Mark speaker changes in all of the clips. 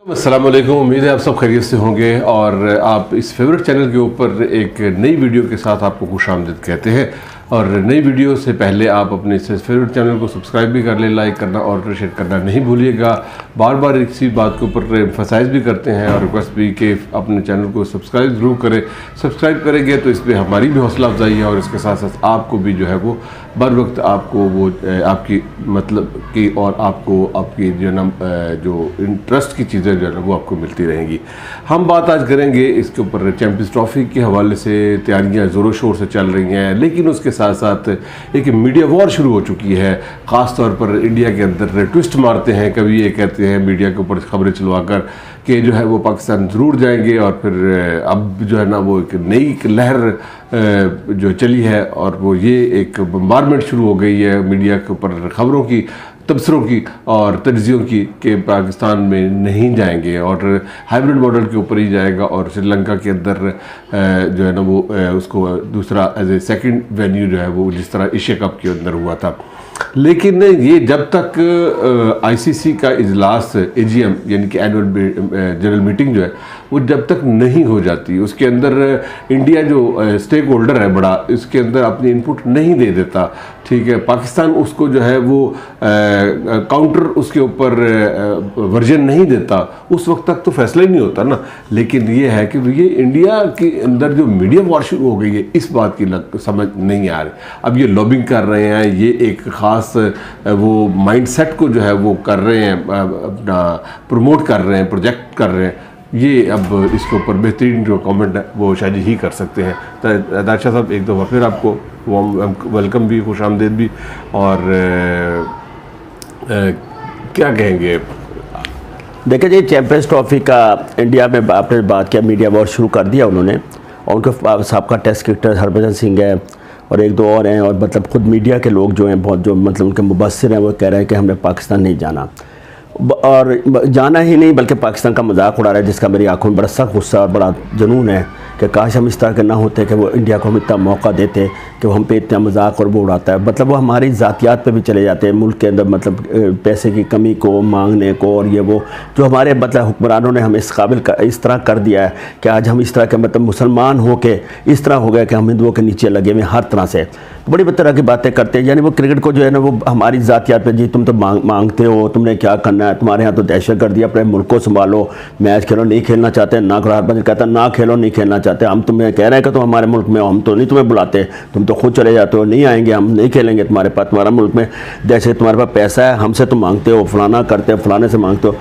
Speaker 1: अस्सलाम वालेकुम। उम्मीद है आप सब खैरियत से होंगे और आप इस फेवरेट चैनल के ऊपर एक नई वीडियो के साथ आपको खुशामदीद कहते हैं। और नई वीडियो से पहले आप अपने इस फेवरेट चैनल को सब्सक्राइब भी कर लें, लाइक करना और शेयर करना नहीं भूलिएगा। बार बार इसी बात के ऊपर एम्फसाइज भी करते हैं और रिक्वेस्ट भी कि अपने चैनल को सब्सक्राइब ज़रूर करें। सब्सक्राइब करेंगे तो इसमें हमारी भी हौसला अफजाई है और इसके साथ साथ आपको भी जो है वो बर वक्त आपको वो आपकी मतलब की और आपको आपकी जो ना जो इंटरेस्ट की चीज़ें जो है ना वो आपको मिलती रहेंगी। हम बात आज करेंगे इसके ऊपर चैम्पियंस ट्रॉफी के हवाले से तैयारियां ज़ोरों शोर से चल रही हैं, लेकिन उसके साथ साथ एक मीडिया वॉर शुरू हो चुकी है। ख़ास तौर पर इंडिया के अंदर ट्विस्ट मारते हैं, कभी ये कहते हैं मीडिया के ऊपर खबरें चलवाकर कि जो है वो पाकिस्तान ज़रूर जाएंगे और फिर अब जो है ना वो एक नई लहर जो चली है और वो ये एक बम्बारमेंट शुरू हो गई है मीडिया के ऊपर खबरों की, तबसरों की और तज्जियों की कि पाकिस्तान में नहीं जाएंगे और हाइब्रिड मॉडल के ऊपर ही जाएगा और श्रीलंका के अंदर जो है ना वो उसको दूसरा एज ए सेकंड वेन्यू जो है वो जिस तरह एशिया कप के अंदर हुआ था। लेकिन ये जब तक आईसीसी का इजलास एजीएम यानी कि एनुअल जनरल मीटिंग जो है वो जब तक नहीं हो जाती, उसके अंदर इंडिया जो स्टेक होल्डर है बड़ा, इसके अंदर अपनी इनपुट नहीं दे देता, ठीक है, पाकिस्तान उसको जो है वो काउंटर उसके ऊपर वर्जन नहीं देता, उस वक्त तक तो फैसला ही नहीं होता ना। लेकिन ये है कि ये इंडिया के अंदर जो मीडिया वॉर शुरू हो गई है, इस बात की समझ नहीं आ रही। अब ये लॉबिंग कर रहे हैं, ये एक ख़ास वो माइंडसेट को जो है वो कर रहे हैं, अपना प्रमोट कर रहे हैं, प्रोजेक्ट कर रहे हैं। ये अब इसके ऊपर बेहतरीन जो कमेंट है वो शायद ही कर सकते हैं। तो दाशा साहब एक दफ़ा फिर आपको वेलकम भी, खुश आमदीद भी, और क्या कहेंगे?
Speaker 2: देखिए जी, चैम्पियंस ट्रॉफी का इंडिया में आपने बात किया, मीडिया वॉर शुरू कर दिया उन्होंने, और उनके साहब टेस्ट क्रिकेटर हरभजन सिंह है और एक दो और हैं, और मतलब खुद मीडिया के लोग जो हैं बहुत, जो मतलब उनके मुबस्सिर हैं, वो कह रहे हैं कि हमने पाकिस्तान नहीं जाना और जाना ही नहीं बल्कि पाकिस्तान का मजाक उड़ा रहा है, जिसका मेरी आंखों में बड़ा सख्त गुस्सा और बड़ा जुनून है कि काश हम इस तरह के ना होते कि वो इंडिया को हम इतना मौका देते कि वो हम पे इतना मजाक और वो उड़ाता है। मतलब वो हमारी ज़ातियात पे भी चले जाते हैं मुल्क के अंदर, मतलब पैसे की कमी को मांगने को, और ये वो जो हमारे मतलब हुक्मरानों ने हमें इस काबिल इस तरह कर दिया है कि आज हम इस तरह के मतलब मुसलमान हो के इस तरह हो गए कि हम हिंदुओं के नीचे लगे हुए हर तरह से, तो बड़ी तरह की बातें करते हैं। यानी वो क्रिकेट को जो है ना वो हमारी ज़ातियात पे, जी तुम तो मांगते हो, तुमने क्या करना है, तुम्हारे यहाँ तो दहशत कर दिया, अपने मुल्क को संभालो, मैच खेलो, नहीं खेलना चाहते ना, हरभजन कहता ना खेलो, नहीं खेलना चाहते, हम तुम्हें कह रहे हैं कि तुम हमारे मुल्क में हो, हम तो नहीं तुम्हें बुलाते, तुम तो खुद चले जाते हो, नहीं आएंगे, हम नहीं खेलेंगे तुम्हारे पास, तुम्हारा मुल्क में दहशत, तुम्हारे पास पैसा है, हमसे तुम मांगते हो, फलाना करते हो, फलाने से मांगते हो।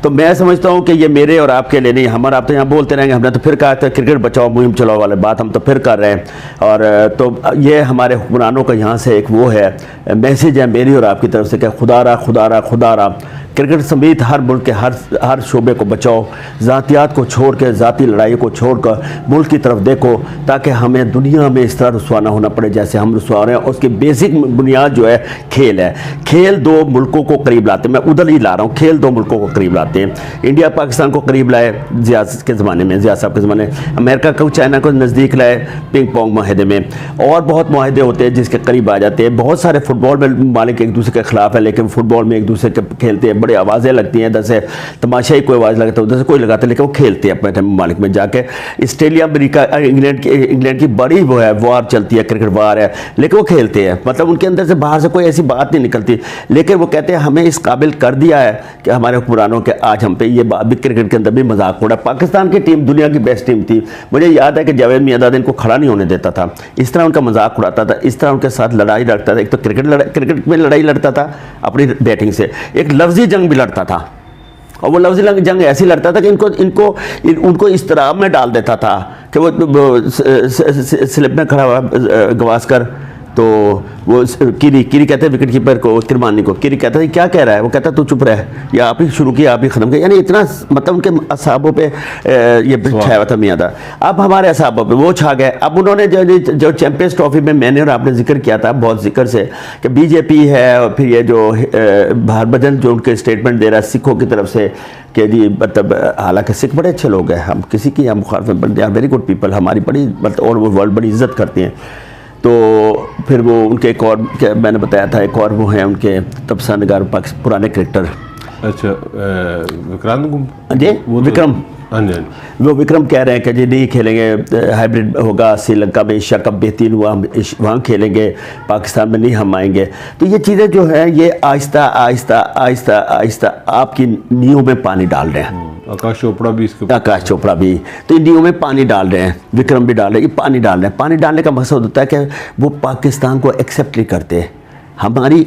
Speaker 2: तो मैं समझता हूँ कि ये मेरे और आपके लिए नहीं, हमारा आप तो यहाँ बोलते रहेंगे, हमने तो फिर कहा था क्रिकेट बचाओ मुहिम चलाओ वाले बात हम तो फिर कर रहे हैं, और तो ये हमारे हुक्मरानों का यहाँ से एक वो है मैसेज है मेरी और आपकी तरफ से कि खुदा रहा क्रिकेट समेत हर मुल्क के हर शोबे को बचाओ, ज़ातियात को छोड़ के, ज़ाती लड़ाई को छोड़कर मुल्क की तरफ देखो, ताकि हमें दुनिया में इस तरह रुसवा ना होना पड़े जैसे हम रुसवा हो रहे हैं। उसकी बेसिक बुनियाद जो है खेल है। खेल दो मुल्कों को करीब लाते हैं, मैं उधर ही ला रहा हूँ, खेल दो मुल्कों को करीब लाते हैं। इंडिया पाकिस्तान को करीब लाए ज़िया के ज़माने में, ज़िया साहब के ज़माने, अमेरिका को चाइना को नज़दीक लाए पिंग पोंग माहदे में, और बहुत माहदे होते हैं जिसके करीब आ जाते हैं। बहुत सारे फुटबॉल में ममालिक एक दूसरे के ख़िलाफ़ है, लेकिन फुटबॉल में एक दूसरे के खेलते हैं, बड़ी आवाज़ें लगती हैं, इधर से तमाशाई कोई आवाज़ लगता है, उधर से कोई लगाता है, लेकिन वो खेलते हैं अपने ममालिक में जाके। ऑस्ट्रेलिया, अमेरिका, इंग्लैंड की बड़ी वो है वार चलती है, क्रिकेट वार है, लेकिन वो खेलते हैं, मतलब उनके अंदर से बाहर से कोई ऐसी बात नहीं निकलती, लेकिन वो कहते हैं हमें इस काबिल कर दिया है कि हमारे हुक्मरानों के आज हम पे ये बात भी क्रिकेट के अंदर भी मजाक उड़ा। पाकिस्तान की टीम दुनिया की बेस्ट टीम थी, मुझे याद है कि जावेद मियांदाद इनको खड़ा नहीं होने देता था, इस तरह उनका मजाक उड़ाता था, इस तरह उनके साथ लड़ाई लड़ता था। एक तो क्रिकेट में लड़ाई लड़ता था अपनी बैटिंग से, एक लफ्जी जंग भी लड़ता था, और वो लफ्ज़ी जंग ऐसी लड़ता था कि उनको इस तरह में डाल देता था कि वो स्लिप में खड़ा हुआ गवास्कर, तो वो कीरी कहते हैं विकेट कीपर को, किरमानी को, कीरी कहता है क्या कह रहा है, वो कहता है तू चुप रह, या आप ही शुरू किया आप ही ख़त्म किया। यानी इतना मतलब उनके असाबों पे ये छाया हुआ था मियांदाद। अब हमारे असाबों पे वो छा गए। अब उन्होंने जो चैम्पियंस ट्रॉफी में मैंने और आपने जिक्र किया था बहुत जिक्र से कि बीजेपी है, और फिर ये जो हरभजन जो उनके स्टेटमेंट दे रहा है सिखों की तरफ से कि जी मतलब, हालांकि सिख बड़े अच्छे लोग हैं, हम किसी की हम मुखालफत बन, वेरी गुड पीपल, हमारी बड़ी मतलब और वो वर्ल्ड बड़ी इज्जत करती हैं। तो फिर वो उनके एक और मैंने बताया था, एक और वो हैं उनके तबसा नगार पुराने क्रिकेटर
Speaker 1: अच्छा, विक्रांत
Speaker 2: जी विक्रम,
Speaker 1: हाँ जी,
Speaker 2: वो विक्रम कह रहे हैं कि जी नहीं खेलेंगे, हाइब्रिड होगा, श्रीलंका में एशिया कप बेहतरीन हुआ, हम वहाँ खेलेंगे, पाकिस्तान में नहीं हम आएंगे। तो ये चीज़ें जो है ये आहिस्ता आहिस्ता आहिस्ता आहिस्ता आपकी नींव में पानी डाल रहे हैं।
Speaker 1: आकाश चोपड़ा भी इसके,
Speaker 2: आकाश चोपड़ा भी, तो इन नींव में पानी डाल रहे हैं, विक्रम भी डाल रहे हैं, ये पानी डाल रहे हैं। पानी डालने का मकसद होता है कि वो पाकिस्तान को एक्सेप्ट नहीं करते। हमारी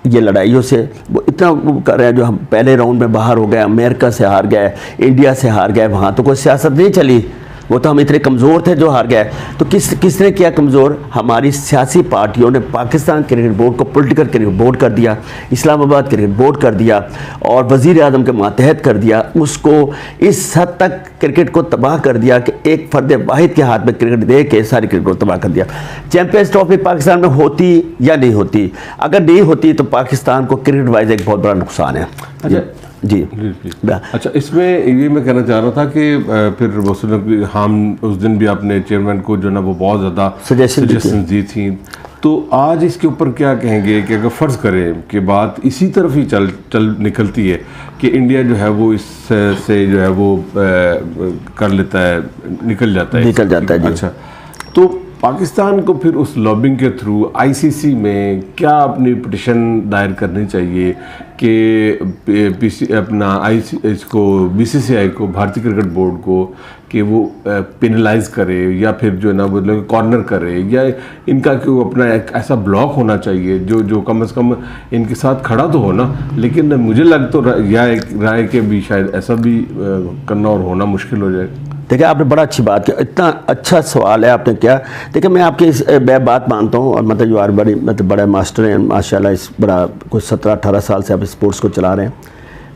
Speaker 2: ये लड़ाइयों से वो इतना वो कर रहे हैं, जो हम पहले राउंड में बाहर हो गए, अमेरिका से हार गए, इंडिया से हार गए, वहाँ तो कोई सियासत नहीं चली, वो तो हम इतने कमज़ोर थे जो हार गए। तो किसने किया कमज़ोर? हमारी सियासी पार्टियों ने पाकिस्तान क्रिकेट बोर्ड को पॉलिटिकल क्रिकेट बोर्ड कर दिया, इस्लामाबाद क्रिकेट बोर्ड कर दिया और वज़ीर आज़म के मातहत कर दिया। उसको इस हद तक क्रिकेट को तबाह कर दिया कि एक फ़र्द वाहिद के हाथ में क्रिकेट दे के सारी क्रिकेट को तबाह कर दिया। चैम्पियंस ट्रॉफी पाकिस्तान में होती या नहीं होती? अगर नहीं होती तो पाकिस्तान को क्रिकेट वाइज एक बहुत बड़ा नुकसान है।
Speaker 1: अच्छा
Speaker 2: जी।
Speaker 1: अच्छा, इसमें ये मैं कहना चाह रहा था कि फिर हम उस दिन भी आपने चेयरमैन को जो ना वो बहुत ज़्यादा सजेशन दी थी, तो आज इसके ऊपर क्या कहेंगे कि अगर फ़र्ज़ करें कि बात इसी तरफ ही चल निकलती है कि इंडिया जो है वो इससे जो है वो कर लेता है, निकल जाता है जी। अच्छा, तो पाकिस्तान को फिर उस लॉबिंग के थ्रू आईसीसी में क्या अपनी पिटिशन दायर करनी चाहिए कि इसको बीसीसीआई को, भारतीय क्रिकेट बोर्ड को, कि वो पेनलाइज करे या फिर जो है ना मतलब कॉर्नर करे, या इनका क्यों अपना एक ऐसा ब्लॉक होना चाहिए जो कम से कम इनके साथ खड़ा तो हो ना। लेकिन मुझे लग तो राय के भी शायद ऐसा भी करना और होना मुश्किल हो जाए।
Speaker 2: देखिए, आपने बड़ा अच्छी बात किया, इतना अच्छा सवाल है आपने किया। देखिए, मैं आपकी इस बात मानता हूँ, और मतलब जो बड़ी मतलब बड़े मास्टर हैं माशाल्लाह, इस बड़ा कुछ 17-18 साल से आप स्पोर्ट्स को चला रहे हैं।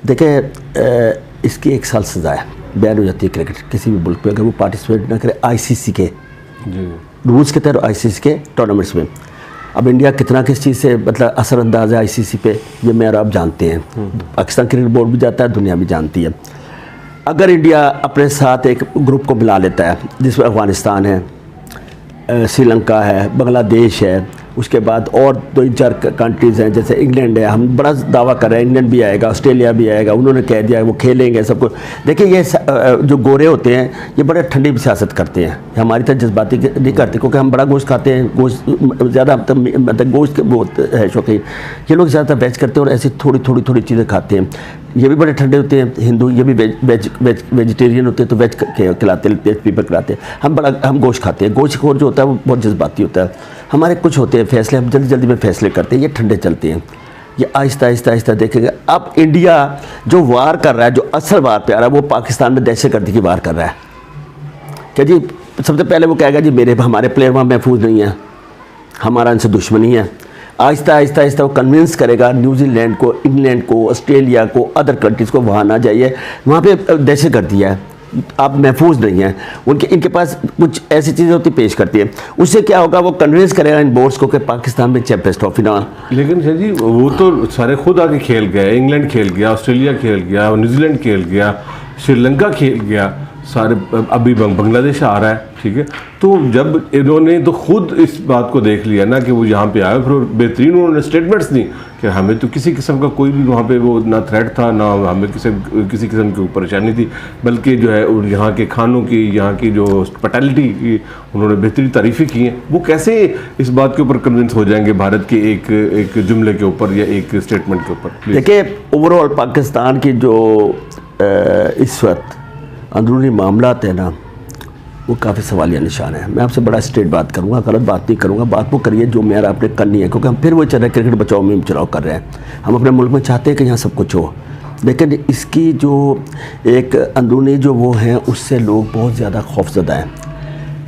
Speaker 2: देखिए, इसकी 1 साल सज़ा है, बैन हो जाती है क्रिकेट किसी भी मुल्क में अगर वो पार्टिसिपेट ना करे आईसीसी के रूल्स के तहत, आईसीसी के टूर्नामेंट्स में। अब इंडिया कितना किस चीज़ से मतलब असरअंदाज है आईसीसी पे, ये मैं और आप जानते हैं, पाकिस्तान क्रिकेट बोर्ड भी जाता है, दुनिया भी जानती है। अगर इंडिया अपने साथ एक ग्रुप को मिला लेता है जिसमें अफ़गानिस्तान है, श्रीलंका है, बांग्लादेश है, उसके बाद और 2-4 कंट्रीज़ हैं जैसे इंग्लैंड है, हम बड़ा दावा कर रहे हैं इंग्लैंड भी आएगा, ऑस्ट्रेलिया भी आएगा, उन्होंने कह दिया वो खेलेंगे सब कुछ। देखिए, ये जो गोरे होते हैं ये बड़े ठंडी सियासत करते हैं, हमारी तरह जज्बाती नहीं करते, क्योंकि हम बड़ा गोश्त खाते हैं, गोश्त ज़्यादा मतलब गोश्त बहुत है शौकीन। ये लोग ज़्यादा वेज करते हैं और ऐसी थोड़ी चीज़ें खाते हैं। ये भी बड़े ठंडे होते हैं हिंदू, ये भी वेजिटेरियन होते हैं, तो वेज खिलाते हैं, वेज पीपल खिलाते हैं। हम गोश्त खाते हैं। गोश्त खोर जो होता है वो बहुत जज्बाती होता है। हमारे कुछ होते हैं फैसले, हम जल्दी में फैसले करते हैं, ये ठंडे चलते हैं। ये आहिस्ता देखेंगे। अब इंडिया जो वार कर रहा है, जो असल वार पे आ रहा है, वो पाकिस्तान में दहशतगर्दी की वार कर रहा है। क्या जी, सबसे पहले वो कहेगा जी हमारे प्लेयर वहाँ महफूज नहीं है, हमारा इनसे दुश्मनी है। आहिस्ता वो कन्विंस करेगा न्यूजीलैंड को, इंग्लैंड को, ऑस्ट्रेलिया को, अदर कंट्रीज़ को वहाँ ना जाइए, वहाँ पे दहशतगर्दी है, आप महफूज नहीं हैं। इनके पास कुछ ऐसी चीज़ें होती पेश करती है। उससे क्या होगा, वो कन्विंस करेगा इन बोर्ड्स को कि पाकिस्तान में चैंपियंस ट्रॉफी ना।
Speaker 1: लेकिन सर जी, वो तो सारे खुद आके खेल गए, इंग्लैंड खेल गया, ऑस्ट्रेलिया खेल गया, न्यूजीलैंड खेल गया, श्रीलंका खेल गया, सारे अभी बांग्लादेश आ रहा है, ठीक है। तो जब इन्होंने तो खुद इस बात को देख लिया ना कि वो यहाँ पे आए, फिर बेहतरीन उन्होंने स्टेटमेंट्स दी कि हमें तो किसी किस्म का कोई भी वहाँ पे वो ना थ्रेट था, ना हमें किसी किस्म की परेशानी थी, बल्कि जो है यहाँ के खानों की, यहाँ की जो हॉस्पिटैलिटी की उन्होंने बेहतरीन तारीफ़ें की हैं। वो कैसे इस बात के ऊपर कन्विंस हो जाएंगे भारत के एक जुमले के ऊपर या एक स्टेटमेंट के ऊपर?
Speaker 2: देखिए, ओवरऑल पाकिस्तान की जो इस वक्त अंदरूनी मामलात है ना, वो काफ़ी सवालिया निशान है। मैं आपसे बड़ा स्ट्रेट बात करूँगा, गलत बात नहीं करूँगा। बात वो करिए जो मेरा आपने करनी है, क्योंकि हम फिर वो चल रहे क्रिकेट बचाओ मुहिम चलाओ कर रहे हैं। हम अपने मुल्क में चाहते हैं कि यहाँ सब कुछ हो, लेकिन इसकी जो एक अंदरूनी जो वो हैं, उससे लोग बहुत ज़्यादा खौफज़दा हैं।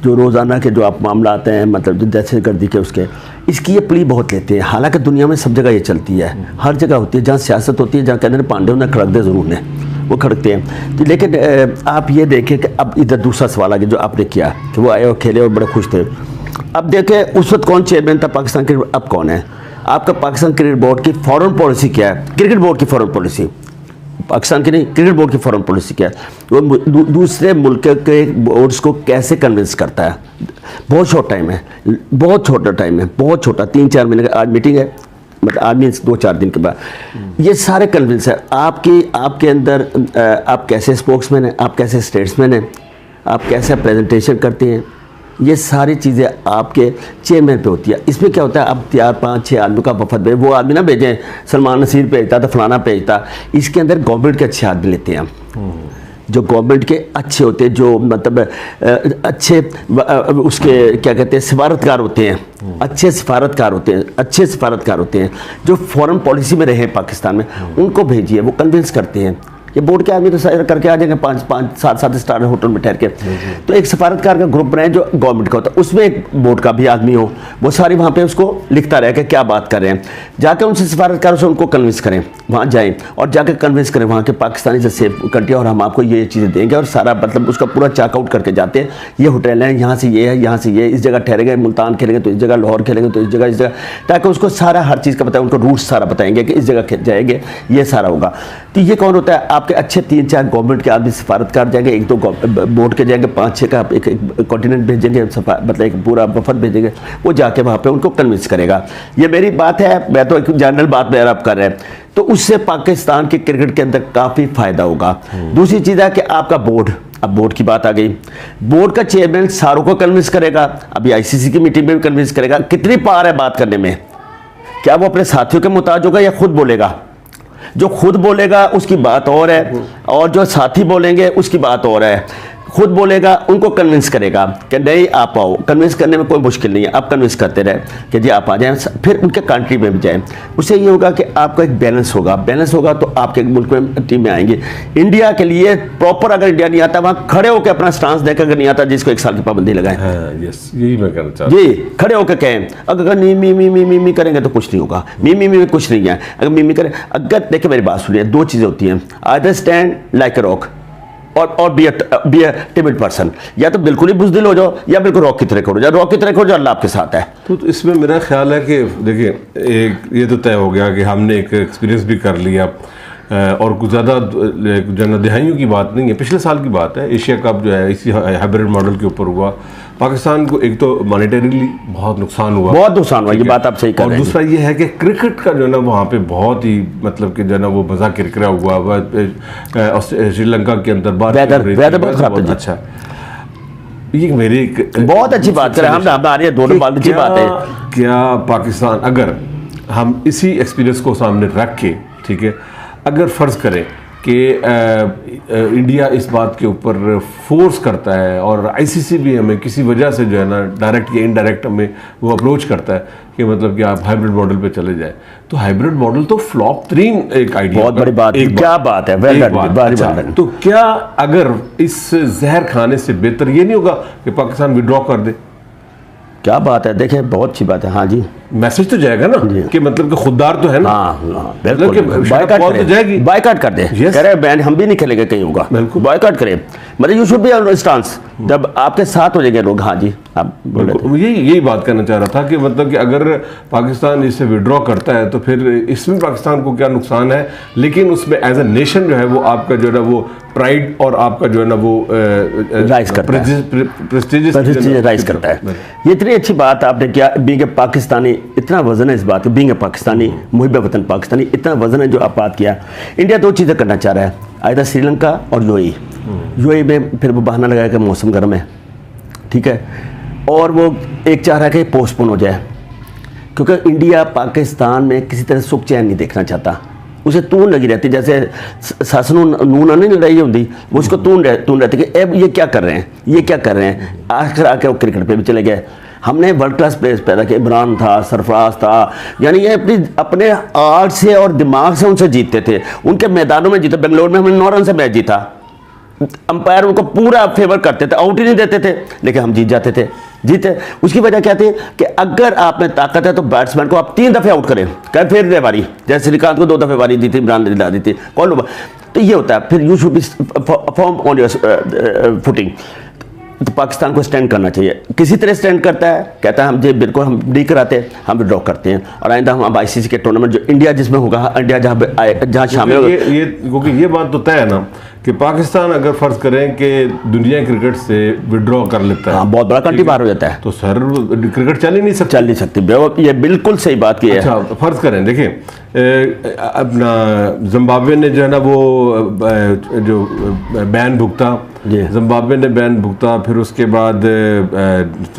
Speaker 2: जो रोज़ाना के जो आप मामला आते हैं, मतलब जो दहशतगर्दी के उसके, इसकी ये प्ली बहुत लेते हैं। हालांकि दुनिया में सब जगह ये चलती है, हर जगह होती है, जहाँ सियासत होती है, जहाँ कहते हैं पांडे ने खड़क दे ज़रूर ने, वो खड़कते हैं। तो लेकिन आप ये देखें कि अब इधर दूसरा सवाल आ गया जो आपने किया कि वो आए और खेले और बड़े खुश थे। अब देखें उस वक्त कौन चेयरमैन था पाकिस्तान क्रिकेट, अब कौन है? आपका पाकिस्तान क्रिकेट बोर्ड की फॉरेन पॉलिसी क्या है? क्रिकेट बोर्ड की फॉरेन पॉलिसी, पाकिस्तान की नहीं, क्रिकेट बोर्ड की फॉरेन पॉलिसी क्या है? वो दूसरे मुल्क के बोर्ड्स को कैसे कन्विंस करता है? बहुत शॉर्ट टाइम है, बहुत छोटा टाइम है, बहुत छोटा, 3-4 महीने का। आज मीटिंग है, मतलब आर्मी 2-4 दिन के बाद। ये सारे कन्विंस है आपके अंदर, आप कैसे स्पोक्समैन हैं, आप कैसे स्टेट्समैन हैं, आप कैसे प्रेजेंटेशन करते हैं, ये सारी चीज़ें आपके चेयरमैन पे होती है। इसमें क्या होता है, आप 4-5-6 आदमी का वफद भेज, वो आदमी ना भेजें सलमान नसीर भेजता तो फलाना भेजता, इसके अंदर गवर्नमेंट के अच्छे आदमी लेते हैं हम, जो गवर्नमेंट के अच्छे होते हैं, जो मतलब अच्छे उसके क्या कहते हैं सिफारतकार होते हैं, अच्छे सिफारतकार होते हैं जो फॉरेन पॉलिसी में रहे पाकिस्तान में, उनको भेजिए, वो कन्विंस करते हैं। ये बोर्ड के आदमी तो सारे करके आ जाएंगे 5-7 स्टार होटल में ठहर के, तो एक सफारतकार का ग्रुप बनाए जो गवर्नमेंट का होता है, उसमें एक बोर्ड का भी आदमी हो, वो सारी वहाँ पे उसको लिखता रहे कि क्या बात कर रहे हैं, जाकर उनसे सफारतकारों से उनको कन्विंस करें, वहाँ जाएं और जाकर कन्विंस करें वहाँ के पाकिस्तानी से सेफ कंट्री और हम आपको ये चीज़ें देंगे, और सारा मतलब उसका पूरा चेकआउट करके जाते हैं, ये होटल है, यहाँ से ये है, यहाँ से ये, इस जगह ठहरेंगे, मुल्तान खेलेंगे तो इस जगह, लाहौर खेलेंगे तो इस जगह, ताकि उसको सारा हर चीज़ का बताएं, उनको रूट्स सारा बताएंगे कि इस जगह जाएंगे, ये सारा होगा। तो ये कौन होता है, आपके अच्छे 3-4 गवर्नमेंट के आदमी सिफारतकार जाएंगे, 1-2 बोर्ड के जाएंगे, 5-6 का एक कॉन्टिनेंट भेजेंगे, मतलब एक पूरा वफद भेजेंगे, वो जाके वहाँ पे उनको कन्विंस करेगा। ये मेरी बात है, मैं तो एक जनरल बात में आप कर रहे हैं, तो उससे पाकिस्तान के क्रिकेट के अंदर काफ़ी फायदा होगा। दूसरी चीज़ है कि आपका बोर्ड, अब बोर्ड की बात आ गई, बोर्ड का चेयरमैन सारों को कन्विंस करेगा, अभी ICC की मीटिंग में भी कन्विंस करेगा। कितनी पावर है बात करने में, क्या वो अपने साथियों के मुताबिक होगा या खुद बोलेगा? जो खुद बोलेगा उसकी बात और है, और जो साथी बोलेंगे उसकी बात और है। खुद बोलेगा, उनको कन्विंस करेगा कि नहीं आप आओ, कन्विंस करने में कोई मुश्किल नहीं है, आप कन्विंस करते रहे कि जी आप आ जाएं, फिर उनके कंट्री में भी जाएं। उससे ये होगा कि आपका एक बैलेंस होगा तो आपके मुल्क में टीम में आएंगे। इंडिया के लिए प्रॉपर अगर इंडिया नहीं आता, वहाँ खड़े होकर अपना स्टांस देकर, अगर नहीं आता जिसको 1 साल की पाबंदी लगाए,
Speaker 1: यही मैं कहना चाहता हूं।
Speaker 2: जी, खड़े होकर कहें, अगर मी करेंगे तो कुछ नहीं होगा, मी कुछ नहीं है, अगर मी करें, अगर देखिए मेरी बात सुनिए, 2 चीज़ें होती हैं, either stand like a rock और बी अ टिमिड पर्सन, या तो बिल्कुल ही बुज़दिल हो जाओ या बिल्कुल रॉक की तरह करो जाओ, रॉक की तरह करो जाओ, अल्लाह आपके साथ है।
Speaker 1: तो इसमें मेरा ख्याल है कि देखिए, एक ये तो तय हो गया कि हमने एक एक्सपीरियंस भी कर लिया, और कुछ ज़्यादा दहाइयों की बात नहीं है, पिछले साल की बात है, एशिया कप जो है इसी हाइब्रिड मॉडल के ऊपर हुआ। पाकिस्तान को एक तो मॉनेटरीली बहुत नुकसान हुआ, ये बात आप सही कर रहे हैं, और दूसरा ये है कि क्रिकेट का जो है ना वहाँ पे बहुत ही मतलब कि जो है ना वो मज़ा किरकिरा हुआ, श्रीलंका के अंदर
Speaker 2: वेदर बहुत
Speaker 1: अच्छा, ये मेरी
Speaker 2: बहुत अच्छी बात करें हम आ रही है, दोनों बात अच्छी बात है।
Speaker 1: क्या पाकिस्तान, अगर हम इसी एक्सपीरियंस को सामने रख के, ठीक है, अगर फ़र्ज़ करें कि इंडिया इस बात के ऊपर फोर्स करता है और ICC भी हमें किसी वजह से जो है ना डायरेक्ट या इनडायरेक्ट हमें वो अप्रोच करता है कि मतलब कि आप हाइब्रिड मॉडल पे चले जाए, तो हाइब्रिड मॉडल तो फ्लॉप 3 एक आइडिया,
Speaker 2: बहुत बड़ी बात, क्या बात है।
Speaker 1: तो क्या अगर इस जहर खाने से बेहतर ये नहीं होगा कि पाकिस्तान विड्रॉ कर दे?
Speaker 2: क्या बात है, देखिए बहुत अच्छी बात है। हाँ जी,
Speaker 1: मैसेज तो जाएगा ना कि मतलब कि खुददार तो है ना,
Speaker 2: बिल्कुल बायकॉट कर दे, कह रहे बैन हम भी नहीं खेलेंगे कहीं होगा, बायकॉट करें, मतलब यू शुड बी स्टांस, जब आपके साथ हो जाएंगे लोग। हाँ जी, आप
Speaker 1: यही बात करना चाह रहा था कि मतलब कि अगर पाकिस्तान इससे विड्रॉ करता है तो फिर इसमें पाकिस्तान को क्या नुकसान है, लेकिन उसमें एज ए नेशन जो है वो आपका जो है ना वो प्राइड और आपका जो है ना वो
Speaker 2: राइज करता है। ये इतनी अच्छी बात आपने किया, बीइंग ए पाकिस्तानी, इतना वजन है इस बात, बीइंग ए पाकिस्तानी, मुहिब वतन पाकिस्तानी, इतना वजन है जो आप बात किया। इंडिया 2 चीज़ें करना चाह रहा है, आइदर श्रीलंका और UAE में फिर वो बहाना लगाया कि मौसम गर्म है, ठीक है, और वो एक चाह रहा है कि पोस्टपोन हो जाए, क्योंकि इंडिया पाकिस्तान में किसी तरह सुख चैन नहीं देखना चाहता, उसे तून लगी रहती, जैसे सस नून नहीं लड़ाई होती, वो उसको तून रहती कि अब ये क्या कर रहे हैं। आखिर आके वो क्रिकेट पे भी चले गए। हमने वर्ल्ड क्लास प्लेयर्स पैदा किए, इमरान था, सरफराज था, यानी ये अपने आर्ट से और दिमाग से उनसे जीतते थे, उनके मैदानों में जीते। बेंगलोर में हमने 9 रन से मैच जीता, अंपायर उनको पूरा फेवर करते थे, आउट ही नहीं देते थे, लेकिन हम जीते। उसकी वजह क्या थी कि अगर आप में ताकत है तो बैट्समैन को आप 3 दफ़े आउट करें, कल फिर दे बारी, जैसे श्रीकांत को 2 दफ़े बारी दी थी, इमरान ने दिला दी थी, कौन लोग, तो ये होता है। फिर you should be form on your footing. तो पाकिस्तान को स्टैंड करना चाहिए, किसी तरह स्टैंड करता है, कहता है हम जे बिल्कुल हम नहीं कराते, हम विड्रॉ करते हैं, और आइंदा हम अब ICC के टूर्नामेंट जो इंडिया जिसमें होगा, इंडिया जहाँ शामिल होगा,
Speaker 1: क्योंकि ये बात तो तय है ना कि पाकिस्तान अगर फर्ज करें कि दुनिया क्रिकेट से विड्रॉ कर लेता है,
Speaker 2: हाँ, बहुत बड़ा कंट्री बाहर हो जाता है,
Speaker 1: तो सर क्रिकेट चल ही नहीं सकता।
Speaker 2: चल नहीं सकती, ये बिल्कुल सही बात की है।
Speaker 1: अच्छा, फर्ज करें, देखिए अपना जिम्बाब्वे ने जो है ना वो जो बैन भुगता, जिम्बाब्वे ने बैन भुगता, फिर उसके बाद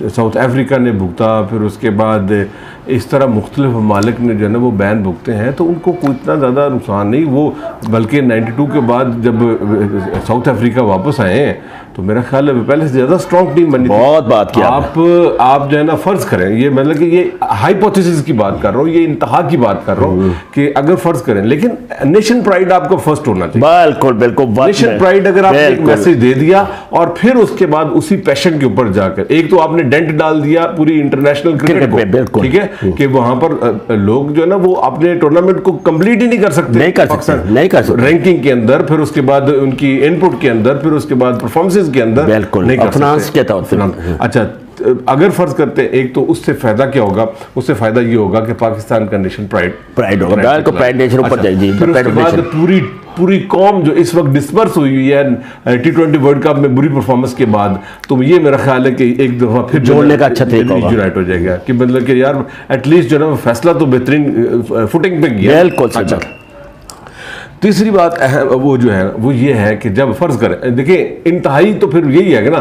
Speaker 1: साउथ अफ्रीका ने भुगता, फिर उसके बाद इस तरह मुख्तलिफ ममालिक ने जो है ना वो बैन भुगते हैं, तो उनको कोई इतना ज़्यादा नुकसान नहीं। वो बल्कि 92 के बाद जब साउथ अफ्रीका वापस आए हैं तो मेरा ख्याल है पहले से ज़्यादा स्ट्रॉन्ग टीम बनी।
Speaker 2: बहुत बात किया
Speaker 1: आप जो है ना फ़र्ज़ करें, ये मतलब कि ये हाइपोथेसिस की बात कर रहा हूँ, ये इंतहा की बात कर रहा हूँ कि अगर फ़र्ज़ करें, लेकिन नेशन प्राइड आपको फर्स्ट होना चाहिए।
Speaker 2: बिल्कुल बिल्कुल,
Speaker 1: नेशन प्राइड अगर आपने एक मैसेज दे दिया और फिर उसके बाद उसी पैशन के ऊपर जाकर एक तो आपने डेंट डाल दिया पूरी इंटरनेशनल क्रिकेट को, ठीक है, कि वहां पर लोग जो है ना वो अपने टूर्नामेंट को कंप्लीट ही नहीं कर सकते,
Speaker 2: नहीं कर सकते
Speaker 1: रैंकिंग के अंदर, फिर उसके बाद उनकी इनपुट के अंदर, फिर उसके बाद परफॉर्मेंस के अंदर
Speaker 2: नहीं कर सकते।
Speaker 1: अच्छा, अगर फर्ज करते हैं एक तो उससे फायदा क्या होगा, उससे फायदा ये होगा कि पाकिस्तान का नेशन प्राइड
Speaker 2: होगा, प्राइड नेशन ऊपर जाएगी।
Speaker 1: फिर उसके बाद पूरी कौम जो इस वक्त डिस्पर्स हुई है T20 वर्ल्ड कप में बुरी परफॉर्मेंस के बाद, तो ये मेरा ख्याल है कि एक दफा फिर
Speaker 2: जोड़ने का अच्छा तरीका होगा,
Speaker 1: यूनाइट हो जाएगा कि मतलब कि यार एटलीस्ट जो है फैसला तो बेहतरीन फुटिंग पे गया।
Speaker 2: बिल्कुल। अच्छा,
Speaker 1: तीसरी बात वो जो है वो ये है कि जब फर्ज करें, देखिए इंतहाई तो फिर यही है ना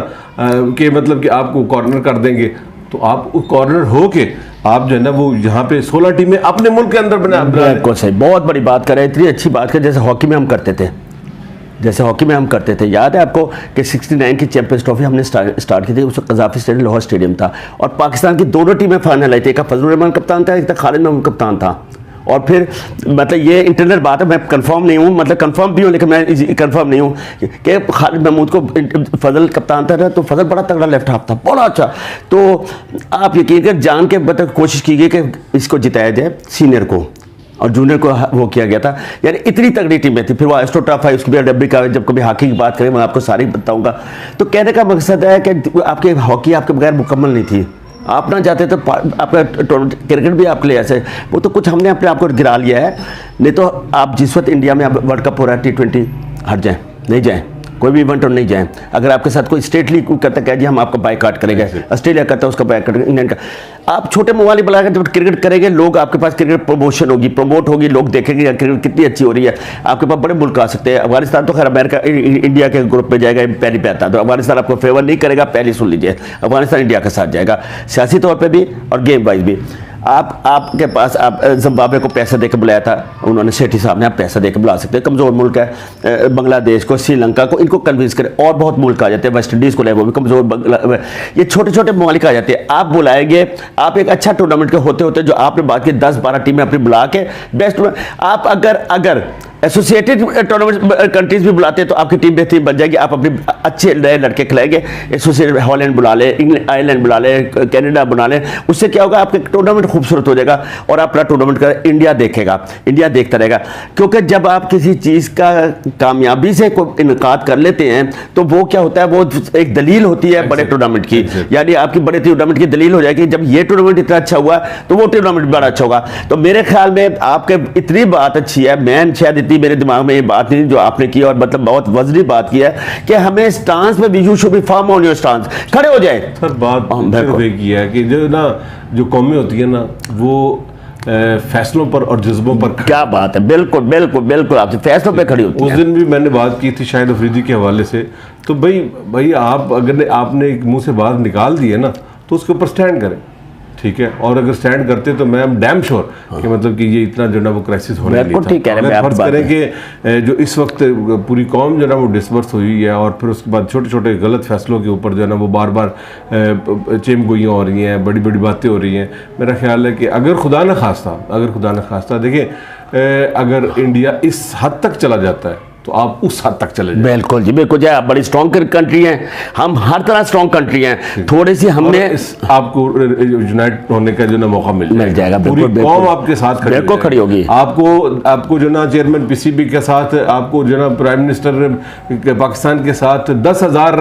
Speaker 1: कि मतलब कि आपको कॉर्नर कर देंगे, तो आप कॉर्नर हो के आप जो है ना वो यहाँ पे 16 टीमें अपने मुल्क के अंदर बना।
Speaker 2: बिल्कुल सही, बहुत बड़ी बात करें, इतनी अच्छी बात करें, जैसे हॉकी में हम करते थे, याद है आपको कि 69 की चैंपियंस ट्रॉफी हमने स्टार्ट की थी, उस वक्त कज़ाफ़ी स्टेडियम लाहौर स्टेडियम था, और पाकिस्तान की दोनों टीमें फाइनल आई थी, एक फजलुर रहमान कप्तान था, एक खालिद महमूद कप्तान था। और फिर मतलब ये इंटरनल बात है, मैं कंफर्म नहीं हूँ, मतलब कंफर्म भी हूँ लेकिन मैं कंफर्म नहीं हूँ कि खालिद महमूद को फजल कप्तान था, तो फजल बड़ा तगड़ा लेफ्ट हाफ था, बड़ा अच्छा। तो आप यकीन कर जान के मतलब कोशिश की गई कि इसको जिताया जाए, सीनियर को, और जूनियर को वो किया गया था, यानी इतनी तगड़ी टीमें थी। फिर वो एस्ट्रो टफ है, उसकी भी डब्बी का, जब कभी हॉकी की बात करें मैं आपको सारी बताऊँगा। तो कहने का मकसद है कि आपके हॉकी आपके बगैर मुकम्मल नहीं थी, आप ना चाहते तो आपका क्रिकेट भी आपके लिए ऐसे, वो तो कुछ हमने अपने आप को गिरा लिया है। नहीं तो आप जिस वक्त इंडिया में अब वर्ल्ड कप हो रहा है T20 हट जाएं, नहीं जाएं, कोई भी इवेंट और नहीं जाएं। अगर आपके साथ कोई स्टेट लीग करता है जी हम आपका बायकॉट करेंगे, ऑस्ट्रेलिया करता है उसका बायकॉट, इंग्लैंड का, आप छोटे मवाली बुलाकर जब क्रिकेट करेंगे, लोग आपके पास क्रिकेट प्रमोट होगी, लोग देखेंगे क्रिकेट कितनी अच्छी हो रही है, आपके पास बड़े मुल्क आ सकते हैं। अफगानिस्तान तो खैर अमेरिका इंडिया के ग्रुप में जाएगा, पहली पे आता है, तो अफगानिस्तान आपको फेवर नहीं करेगा, पहले सुन लीजिए, अफगानिस्तान इंडिया के साथ जाएगा, सियासी तौर पर भी और गेम वाइज भी। आपके पास आप जिम्बाब्वे को पैसा देकर बुलाया था उन्होंने, सेठी साहब ने, आप पैसा देकर बुला सकते हैं, कमज़ोर मुल्क है, बांग्लादेश को, श्रीलंका को, इनको कन्विंस करें, और बहुत मुल्क आ जाते हैं, वेस्ट इंडीज़ को ले, वो भी कमज़ोर, ये छोटे छोटे ममालिक आ जाते हैं, आप बुलाएंगे, आप एक अच्छा टूर्नामेंट के होते होते जो आपने बात की 10-12 टीमें अपनी बुला के बेस्ट, आप अगर एसोसिएटेड टूर्नामेंट कंट्रीज भी बुलाते हैं तो आपकी टीम बेहतरीन बन जाएगी, आप अपने अच्छे नए लड़के खिलाएंगे, एसोसिएटेड हॉलैंड बुला ले, इंग्लैंड, आयरलैंड बुला ले, कनाडा बुला ले, उससे क्या होगा आपके टूर्नामेंट खूबसूरत हो जाएगा, और अपना टूर्नामेंट का इंडिया देखेगा, इंडिया देखता रहेगा। क्योंकि जब आप किसी चीज़ का कामयाबी से कोई इनकाद कर लेते हैं तो वो क्या होता है, वो एक दलील होती है बड़े टूर्नामेंट की, यानी आपकी बड़े टूर्नामेंट की दलील हो जाएगी। जब ये टूर्नामेंट इतना अच्छा हुआ तो वो टूर्नामेंट बड़ा अच्छा होगा। तो मेरे ख्याल में आपके इतनी बात अच्छी है, मैं शायद मेरे दिमाग में ये बात नहीं जो आपने की, और मतलब बहुत वजनी बात की है कि हमें स्टांस में भी you should be firm on your stance, खड़े हो जाए।
Speaker 1: सर बात सिर्फ एक ही है कि जो कौमें होती है ना वो फैसलों पर और जज्बों पर,
Speaker 2: क्या बात है, बिल्कुल बिल्कुल बिल्कुल, आपसे फैसलों पे खड़ी होती है।
Speaker 1: उस दिन भी मैंने बात की थी शायद अफरीदी के हवाले से, तो भाई आप अगर आपने एक मुंह से बात निकाल दी है ना तो उसके ऊपर स्टैंड करें, ठीक है, और अगर स्टैंड करते तो मैं डैम श्योर कि मतलब कि ये इतना जो ना वो क्राइसिस होने नहीं था। अगर फर्ज करें कि जो इस वक्त पूरी कौम जो ना वो डिस्पर्स हुई है और फिर उसके बाद छोटे छोटे गलत फैसलों के ऊपर जो है ना वो बार बार चेमगोइयाँ हो रही हैं, बड़ी बड़ी बातें हो रही हैं, मेरा ख्याल है कि अगर खुदा न खास्ता देखिए अगर इंडिया इस हद तक चला जाता है तो आप उस हद तक चले जाए।
Speaker 2: बिल्कुल जी, बिल्कुल जाए, आप बड़ी स्ट्रॉन्ग कंट्री हैं, हम हर तरह स्ट्रॉन्ग कंट्री हैं, थोड़ी सी हमने
Speaker 1: आपको यूनाइट होने का जो ना मौका मिल जाएगा,
Speaker 2: पूरी
Speaker 1: कौम आपके साथ
Speaker 2: खड़ी होगी,
Speaker 1: आपको जो ना चेयरमैन पीसीबी के साथ, आपको जो ना प्राइम मिनिस्टर पाकिस्तान के साथ 10,000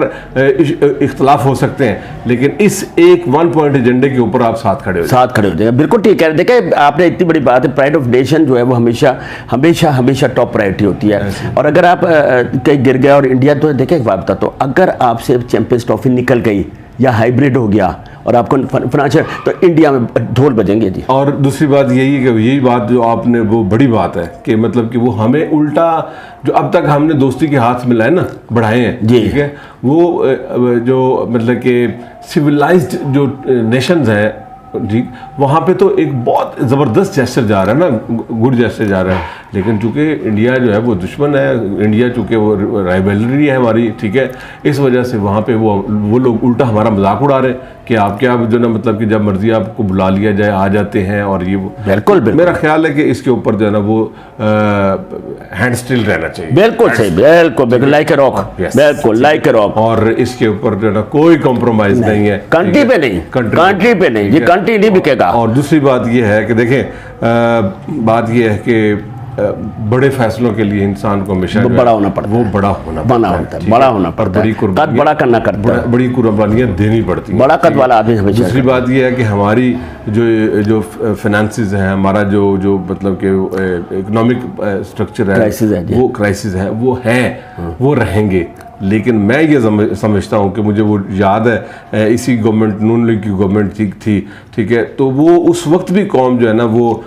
Speaker 1: इख्तलाफ हो सकते हैं, लेकिन इस एक 1 पॉइंट एजेंडे के ऊपर आप साथ खड़े हो
Speaker 2: जाएगा। बिल्कुल ठीक है, देखिए आपने इतनी बड़ी बात है, प्राइड ऑफ नेशन जो है वो हमेशा हमेशा हमेशा टॉप प्रायोरिटी होती है, और अगर आप कहीं गिर गया और इंडिया, तो देखिए एक बात बताता हूँ, अगर आपसे चैंपियंस ट्रॉफी निकल गई या हाइब्रिड हो गया और आपको फाइनेंशियल, तो इंडिया में ढोल बजेंगे जी।
Speaker 1: और दूसरी बात यही है कि यही बात जो आपने, वो बड़ी बात है कि मतलब कि वो हमें उल्टा, जो अब तक हमने दोस्ती के हाथ मिलाए ना, बढ़ाए हैं, ठीक है, वो जो मतलब कि सिविलाइज्ड जो नेशंस हैं जी, वहाँ पे तो एक बहुत ज़बरदस्त जेस्चर जा रहा है ना, गुड जेस्चर जा रहा है। लेकिन चूंकि इंडिया जो है वो दुश्मन है, इंडिया चूंकि वो राइवलरी है हमारी, ठीक है, इस वजह से वहाँ पे वो लोग उल्टा हमारा मजाक उड़ा रहे हैं कि आप क्या जो ना मतलब कि जब मर्जी आपको बुला लिया जाए आ जाते हैं, और ये वो
Speaker 2: बिल्कुल
Speaker 1: मेरा ख्याल है कि इसके ऊपर जो है ना वो हैंड स्टिल रहना चाहिए।
Speaker 2: बिल्कुल सही, बिल्कुल लाइक ए रॉक, बिल्कुल लाइक ए रॉक।
Speaker 1: और इसके ऊपर जो है ना कोई कॉम्प्रोमाइज नहीं है,
Speaker 2: कंट्री पे नहीं, कंट्री पे नहीं, ये कंट्री नहीं बिकेगा।
Speaker 1: और दूसरी बात ये है कि देखें, बात ये है कि बड़े फैसलों के लिए इंसान को हमेशा
Speaker 2: बड़ा होना पड़ता है,
Speaker 1: वो बड़ा होना
Speaker 2: होता है, बड़ा होना पड़ता है, कद बड़ा करना करता है,
Speaker 1: बड़ी कुर्बानियां देनी पड़ती हैं,
Speaker 2: बड़ा कद वाला आदमी हमेशा।
Speaker 1: दूसरी बात ये है कि हमारी जो फाइनेंसेस हैं, हमारा जो मतलब कि इकोनॉमिक स्ट्रक्चर है, वो क्राइसिस है, वो रहेंगे। लेकिन मैं ये समझता हूँ कि मुझे वो याद है, इसी गवर्नमेंट, नून लीग की गवर्नमेंट थी, ठीक है, तो वो उस वक्त भी कौम जो है ना वो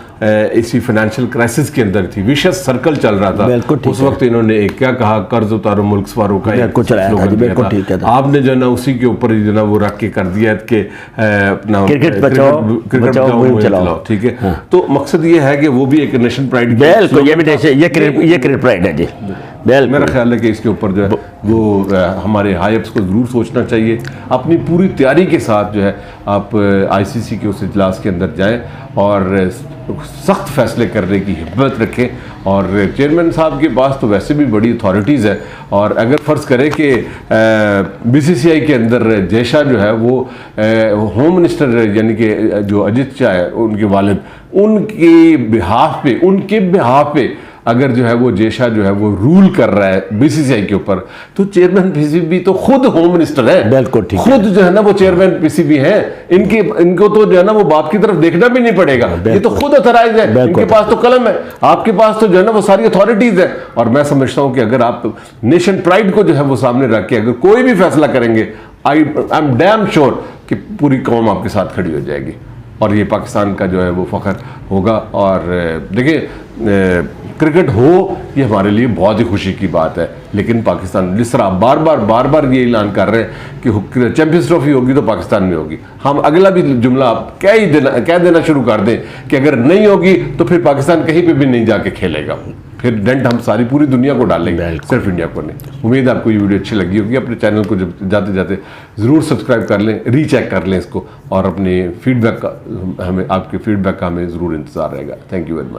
Speaker 1: इसी फाइनेंशियल क्राइसिस के अंदर थी, विशेष सर्कल चल रहा था उस वक्त। इन्होंने एक क्या कहा, कर्ज उतारो मुल्क सवारो का आपने जो है ना उसी के ऊपर जो ना वो रख के कर दिया कि अपना क्रिकेट बचाओ चलाओ, ठीक है। तो मकसद ये है कि वो भी एक नेशन प्राइड,
Speaker 2: ये क्रिकेट प्राइड है जी।
Speaker 1: मेरा ख्याल है कि इसके ऊपर जो है वो हमारे हाईअप्स को ज़रूर सोचना चाहिए, अपनी पूरी तैयारी के साथ जो है आप आईसीसी के उस इजलास के अंदर जाएं और सख्त फैसले करने की हिम्मत रखें। और चेयरमैन साहब के पास तो वैसे भी बड़ी अथॉरिटीज़ है, और अगर फ़र्ज़ करें कि बीसीसीआई के अंदर जयशाह जो है वो होम मिनिस्टर, यानी कि जो अजित शाह है उनके वालिद, उनके बिहाफ पे अगर जो है वो जयशाह जो है वो रूल कर रहा है बीसीसीआई के ऊपर, तो चेयरमैन पीसीबी तो खुद होम मिनिस्टर है,
Speaker 2: बिल्कुल ठीक,
Speaker 1: खुद जो है ना वो चेयरमैन पीसीबी है। इनको तो जो है ना वो बाप की तरफ देखना भी नहीं पड़ेगा, ये तो खुद अथॉराइज है, इनके पास तो कलम है, आपके पास तो जो है ना वो सारी अथॉरिटीज है। और मैं समझता हूं कि अगर आप नेशन प्राइड को जो है वो सामने रख के अगर कोई भी फैसला करेंगे, आई एम डैम श्योर कि पूरी कौम आपके साथ खड़ी हो जाएगी, और ये पाकिस्तान का जो है वो फख्र होगा। और देखिए, क्रिकेट हो ये हमारे लिए बहुत ही खुशी की बात है, लेकिन पाकिस्तान जिस तरह बार बार ये ऐलान कर रहे हैं कि चैंपियंस ट्रॉफी होगी तो पाकिस्तान में होगी, हम अगला भी जुमला आप कह देना शुरू कर दें कि अगर नहीं होगी तो फिर पाकिस्तान कहीं पे भी नहीं जाके खेलेगा, फिर डेंट हम सारी पूरी दुनिया को डालेंगे, सिर्फ इंडिया को नहीं। उम्मीद है आपको ये वीडियो अच्छी लगी होगी। अपने चैनल को जब जाते जाते ज़रूर सब्सक्राइब कर लें, रीचेक कर लें इसको, और अपने फीडबैक का आपके फीडबैक का हमें ज़रूर इंतज़ार रहेगा। Thank you very much.